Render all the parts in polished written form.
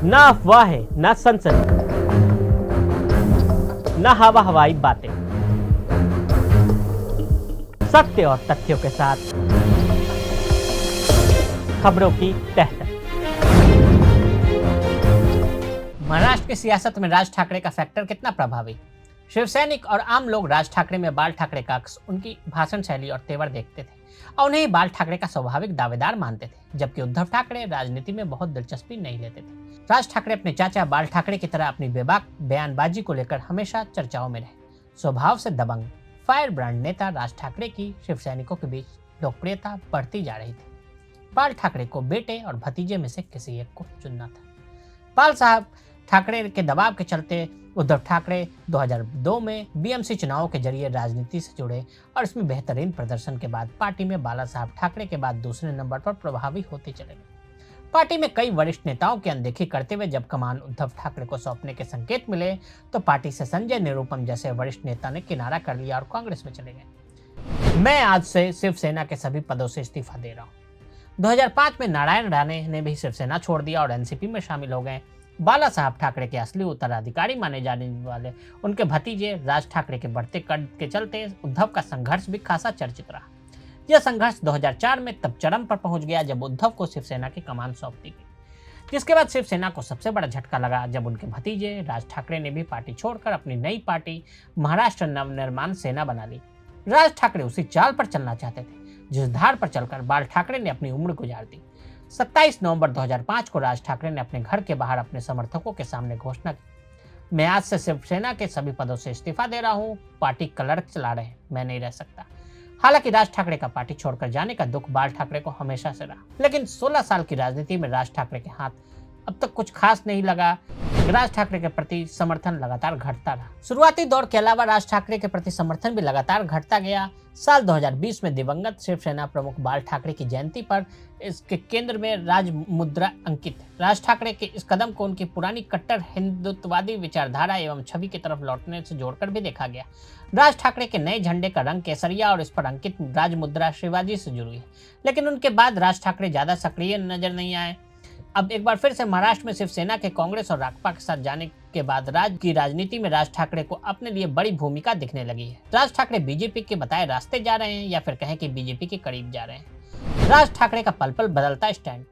ना अफवाहें, ना सनसनी, ना हवा हवाई बातें, सत्य और तथ्यों के साथ खबरों की तह तक। महाराष्ट्र की सियासत में राज ठाकरे का फैक्टर कितना प्रभावी? शिवसैनिक और आम लोग राज ठाकरे में बाल ठाकरे का अक्स उनकी भाषण शैली और तेवर देखते थे और उन्हें ही बाल ठाकरे का स्वाभाविक दावेदार मानते थे, जबकि उद्धव ठाकरे राजनीति में बहुत दिलचस्पी नहीं लेते थे। राज ठाकरे अपने चाचा बाल ठाकरे की तरह अपनी बेबाक बयानबाजी को लेकर हमेशा चर्चाओं में रहे। स्वभाव से दबंग फायर ब्रांड नेता राज ठाकरे की शिवसैनिकों के बीच लोकप्रियता बढ़ती जा रही थी। बाल ठाकरे को बेटे और भतीजे में से किसी एक को चुनना था। बाल साहब ठाकरे के दबाव के चलते उद्धव ठाकरे 2002 में बीएमसी चुनावों के जरिए राजनीति से जुड़े और इसमें बेहतरीन प्रदर्शन के बाद पार्टी में बाला साहब ठाकरे के बाद दूसरे नंबर पर प्रभावी होते चले गए। पार्टी में कई वरिष्ठ नेताओं की अनदेखी करते हुए जब कमान उद्धव ठाकरे को सौंपने के संकेत मिले तो पार्टी से संजय निरुपम जैसे वरिष्ठ नेता ने किनारा कर लिया और कांग्रेस में चले गए। मैं आज से शिवसेना के सभी पदों से इस्तीफा दे रहा हूँ। 2005 में नारायण राणे ने भी शिवसेना छोड़ दिया और एनसीपी में शामिल हो गए। बाला साहब ठाकरे के असली उत्तराधिकारी माने जाने वाले उनके भतीजे राज ठाकरे के बढ़ते कद के चलते उद्धव का संघर्ष भी खासा चर्चित रहा। यह संघर्ष 2004 में तब चरम पर पहुंच गया जब उद्धव को शिवसेना की कमान सौंप दी गई, जिसके बाद शिवसेना को सबसे बड़ा झटका लगा जब उनके भतीजे राज ठाकरे ने भी पार्टी छोड़कर अपनी नई पार्टी महाराष्ट्र नवनिर्माण सेना बना ली। राज ठाकरे उसी चाल पर चलना चाहते थे जिस धार पर चलकर बाल ठाकरे ने अपनी उम्र गुजार दी। 27 नवंबर 2005 को राज ठाकरे ने अपने घर के बाहर अपने समर्थकों के सामने घोषणा की, मैं आज से शिवसेना के सभी पदों से इस्तीफा दे रहा हूं। पार्टी क्लर्क चला रहे हैं, मैं नहीं रह सकता। हालांकि राज ठाकरे का पार्टी छोड़कर जाने का दुख बाल ठाकरे को हमेशा से रहा, लेकिन 16 साल की राजनीति में राज ठाकरे के हाथ अब तक कुछ खास नहीं लगा। राज ठाकरे के प्रति समर्थन लगातार घटता रहा। शुरुआती दौर के अलावा राज ठाकरे के प्रति समर्थन भी लगातार घटता गया। साल 2020 में दिवंगत शिवसेना प्रमुख बाल ठाकरे की जयंती पर इसके केंद्र में राज मुद्रा अंकित है। राज ठाकरे के इस कदम को उनकी पुरानी कट्टर हिंदुत्ववादी विचारधारा एवं छवि की तरफ लौटने से जोड़कर भी देखा गया। राज ठाकरे के नए झंडे का रंग केसरिया और इस पर अंकित राज मुद्रा शिवाजी से जुड़ी है, लेकिन उनके बाद राज ठाकरे ज्यादा सक्रिय नजर नहीं आए। अब एक बार फिर से महाराष्ट्र में शिवसेना के कांग्रेस और राकपा के साथ जाने के बाद राज्य की राजनीति में राज ठाकरे को अपने लिए बड़ी भूमिका दिखने लगी है। राज ठाकरे बीजेपी के बताए रास्ते जा रहे हैं या फिर कहें कि बीजेपी के करीब जा रहे हैं। राज ठाकरे का पल पल बदलता स्टैंड।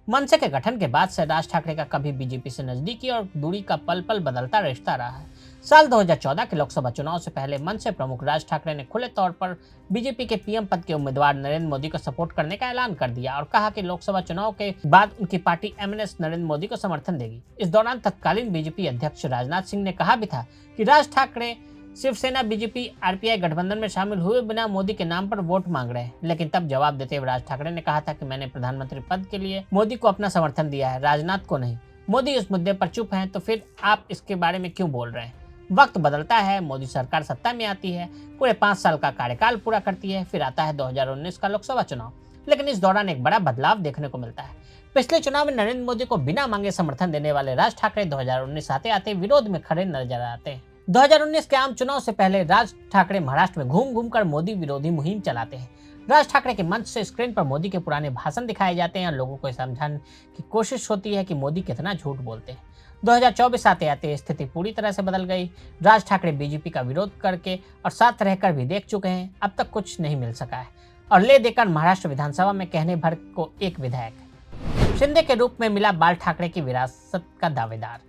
मनसे के गठन के बाद से राज ठाकरे का कभी बीजेपी से नजदीकी और दूरी का पल पल बदलता रिश्ता रहा है। साल 2014 के लोकसभा चुनाव से पहले मनसे प्रमुख राज ठाकरे ने खुले तौर पर बीजेपी के पीएम पद के उम्मीदवार नरेंद्र मोदी को सपोर्ट करने का ऐलान कर दिया और कहा कि लोकसभा चुनाव के बाद उनकी पार्टी एमएनएस नरेंद्र मोदी को समर्थन देगी। इस दौरान तत्कालीन बीजेपी अध्यक्ष राजनाथ सिंह ने कहा भी था कि राज ठाकरे शिवसेना बीजेपी आरपीआई गठबंधन में शामिल हुए बिना मोदी के नाम पर वोट मांग रहे हैं, लेकिन तब जवाब देते हुए राज ठाकरे ने कहा था कि मैंने प्रधानमंत्री पद के लिए मोदी को अपना समर्थन दिया है, राजनाथ को नहीं। मोदी इस मुद्दे पर चुप हैं, तो फिर आप इसके बारे में क्यों बोल रहे हैं? वक्त बदलता है, मोदी सरकार सत्ता में आती है, पूरे 5 साल का कार्यकाल पूरा करती है, फिर आता है 2019 का लोकसभा चुनाव, लेकिन इस दौरान एक बड़ा बदलाव देखने को मिलता है। पिछले चुनाव में नरेंद्र मोदी को बिना मांगे समर्थन देने वाले राज ठाकरे 2019 आते आते विरोध में खड़े नजर आते हैं। 2019 के आम चुनाव से पहले राज ठाकरे महाराष्ट्र में घूम घूम कर मोदी विरोधी मुहिम चलाते हैं। राज ठाकरे के मंच से स्क्रीन पर मोदी के पुराने भाषण दिखाए जाते हैं और लोगों को समझाने की कोशिश होती है कि मोदी कितना झूठ बोलते हैं। 2024 आते आते स्थिति पूरी तरह से बदल गई। राज ठाकरे बीजेपी का विरोध करके और साथ रहकर भी देख चुके हैं, अब तक कुछ नहीं मिल सका है और ले देकर महाराष्ट्र विधानसभा में कहने भर को एक विधायक शिंदे के रूप में मिला बाल ठाकरे की विरासत का दावेदार।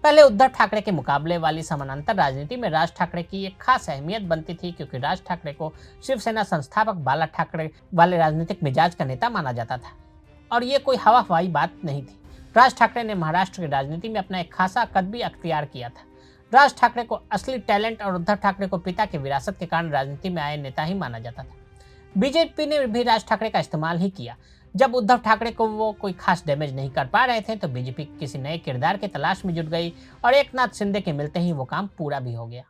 पहले उद्धव ठाकरे के मुकाबले वाली समानांतर राजनीति में राज ठाकरे की एक खास अहमियत बनती थी, क्योंकि राज ठाकरे को शिवसेना संस्थापक बाला ठाकरे वाले राजनीतिक मिजाज का नेता माना जाता था और ये कोई हवा हवाई बात नहीं थी। राज ठाकरे ने महाराष्ट्र की राजनीति में अपना एक खासा कद भी अख्तियार किया था। राज ठाकरे को असली टैलेंट और उद्धव ठाकरे को पिता की विरासत के कारण राजनीति में आए नेता ही माना जाता था। बीजेपी ने भी राज ठाकरे का इस्तेमाल ही किया। जब उद्धव ठाकरे को वो कोई खास डैमेज नहीं कर पा रहे थे तो बीजेपी किसी नए किरदार के तलाश में जुट गई और एकनाथ शिंदे के मिलते ही वो काम पूरा भी हो गया।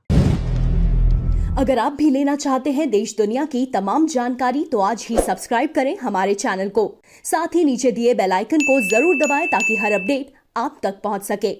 अगर आप भी लेना चाहते हैं देश दुनिया की तमाम जानकारी तो आज ही सब्सक्राइब करें हमारे चैनल को। साथ ही नीचे दिए बेल आइकन को जरूर दबाएं ताकि हर अपडेट आप तक पहुंच सके।